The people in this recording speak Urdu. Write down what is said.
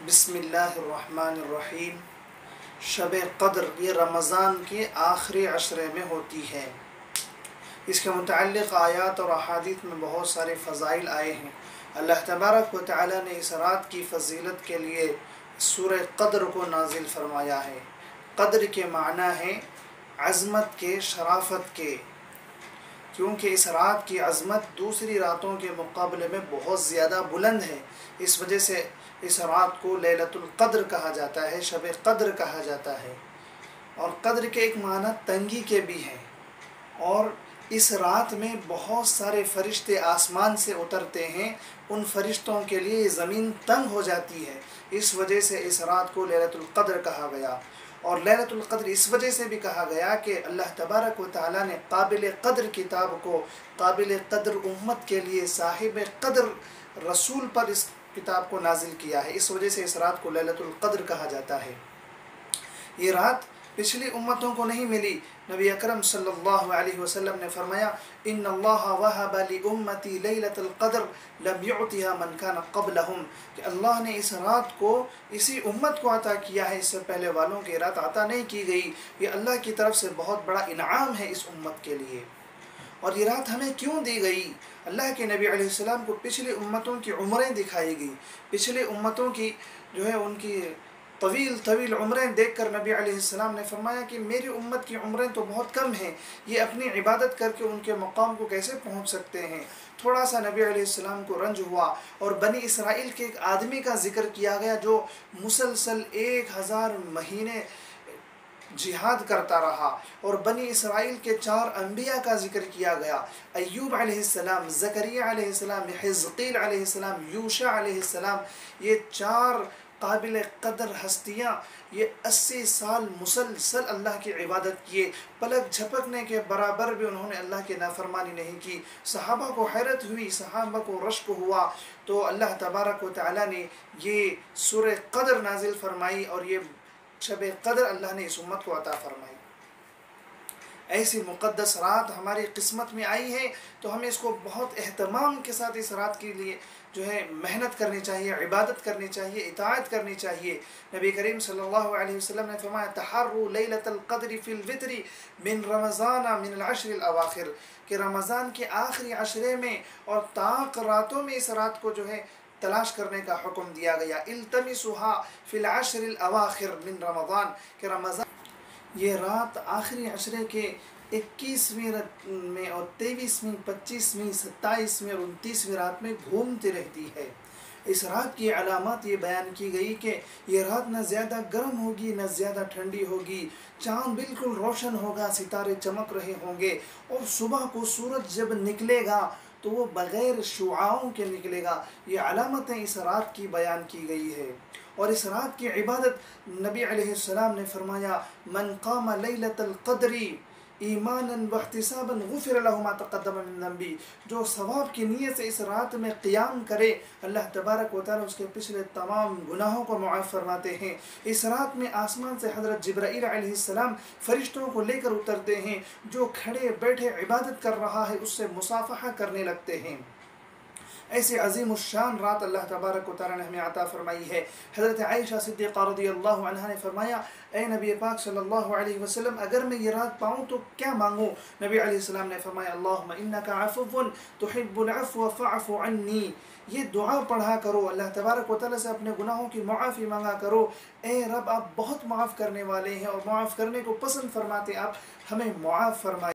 بسم اللہ الرحمن الرحیم۔ شب قدر یہ رمضان کے آخری عشرے میں ہوتی ہے۔ اس کے متعلق آیات اور احادیث میں بہت سارے فضائل آئے ہیں۔ اللہ تبارک و تعالی نے اس رات کی فضیلت کے لیے سورہ قدر کو نازل فرمایا ہے۔ قدر کے معنی ہے عظمت کے، شرافت کے، کیونکہ اس رات کی عظمت دوسری راتوں کے مقابلے میں بہت زیادہ بلند ہے۔ اس وجہ سے اس رات کو لیلۃ القدر کہا جاتا ہے، شب قدر کہا جاتا ہے۔ اور قدر کے ایک معنی تنگی کے بھی ہیں، اور اس رات میں بہت سارے فرشتے آسمان سے اترتے ہیں، ان فرشتوں کے لیے زمین تنگ ہو جاتی ہے۔ اس وجہ سے اس رات کو لیلۃ القدر کہا گیا۔ اور لیلۃ القدر اس وجہ سے بھی کہا گیا کہ اللہ تبارک و تعالیٰ نے قابل قدر کتاب کو قابل قدر امت کے لیے صاحب قدر رسول پر اس کتاب کو نازل کیا ہے۔ اس وجہ سے اس رات کو لیلۃ القدر کہا جاتا ہے۔ یہ رات پچھلی امتوں کو نہیں ملی۔ نبی اکرم صلی اللہ علیہ وسلم نے فرمایا ان اللہ وہب لامتی لیلۃ القدر لم یعطها من کان قبلہم، کہ اللہ نے اس رات کو اسی امت کو عطا کیا ہے، اس سے پہلے والوں کی رات عطا نہیں کی گئی۔ یہ اللہ کی طرف سے بہت بڑا انعام ہے اس امت کے لیے۔ اور یہ رات ہمیں کیوں دی گئی؟ اللہ کے نبی علیہ السلام کو پچھلی امتوں کی عمریں دکھائی گئی۔ پچھلی امتوں کی ان کی طویل عمریں دیکھ کر نبی علیہ السلام نے فرمایا کہ میری امت کی عمریں تو بہت کم ہیں، یہ اپنی عبادت کر کے ان کے مقام کو کیسے پہنچ سکتے ہیں؟ تھوڑا سا نبی علیہ السلام کو رنج ہوا، اور بنی اسرائیل کے ایک آدمی کا ذکر کیا گیا جو مسلسل 1000 مہینے جہاد کرتا رہا، اور بنی اسرائیل کے 4 انبیاء کا ذکر کیا گیا، ایوب علیہ السلام، زکریا علیہ السلام، حزقیل علیہ السلام، یوشع علیہ السلام۔ یہ 4 قابل قدر ہستیاں یہ 80 سال مسلسل اللہ کی عبادت کیے، پلک جھپکنے کے برابر بھی انہوں نے اللہ کی نافرمانی نہیں کی۔ صحابہ کو حیرت ہوئی، صحابہ کو رشک ہوا، تو اللہ تبارک و تعالیٰ نے یہ سورہ قدر نازل فرمائی، اور یہ شب قدر اللہ نے اس امت کو عطا فرمائی۔ ایسی مقدس رات ہماری قسمت میں آئی ہے، تو ہمیں اس کو بہت اہتمام کے ساتھ اس رات کے لیے محنت کرنی چاہیے، عبادت کرنی چاہیے، اطاعت کرنی چاہیے۔ نبی کریم صلی اللہ علیہ وسلم نے فرمایا تحروا لیلۃ القدر فی الوتر من رمضان من العشر الاواخر، کہ رمضان کے آخری عشرے میں اور طاق راتوں میں اس رات کو تلاش کرنے کا حکم دیا گیا۔ التمسوها فی العشر الاواخر من رمضان، کہ رمضان یہ رات آخری عشرے کے 21ویں میں اور 23ویں، 25ویں، 27ویں اور 29ویں رات میں گھومتی رہتی ہے۔ اس رات کی علامات یہ بیان کی گئی کہ یہ رات نہ زیادہ گرم ہوگی نہ زیادہ ٹھنڈی ہوگی، چاند بالکل روشن ہوگا، ستارے چمک رہے ہوں گے، اور صبح کو سورج جب نکلے گا تو وہ بغیر شعاعوں کے نکلے گا۔ یہ علامتیں اس رات کی بیان کی گئی ہے۔ اور اس رات کی عبادت نبی علیہ السلام نے فرمایا من قام لیلۃ القدر ایمانا واحتسابا غفر له ما تقدم من ذنبه، جو ثواب کی نیت سے اس رات میں قیام کرے، اللہ تبارک و تعالیٰ اس کے پچھلے تمام گناہوں کو معاف فرماتے ہیں۔ اس رات میں آسمان سے حضرت جبرائیل علیہ السلام فرشتوں کو لے کر اترتے ہیں، جو کھڑے بیٹھے عبادت کر رہا ہے اس سے مصافحہ کرنے لگتے ہیں۔ ایسے عظیم الشان رات اللہ تبارک و تعالیٰ نے ہمیں عطا فرمائی ہے۔ حضرت عائشہ صدیقہ رضی اللہ عنہا نے فرمایا اے نبی پاک صلی اللہ علیہ وسلم، اگر میں یہ رات پاؤں تو کیا مانگوں؟ نبی علیہ السلام نے فرمایا اللہم انک عفو تحب العفو فاعف عنی، یہ دعا پڑھا کرو، اللہ تبارک و تعالیٰ سے اپنے گناہوں کی معافی مانگا کرو۔ اے رب، آپ بہت معاف کرنے والے ہیں اور معاف کرنے کو پسند فرماتے، آپ ہمیں معاف فرمائے۔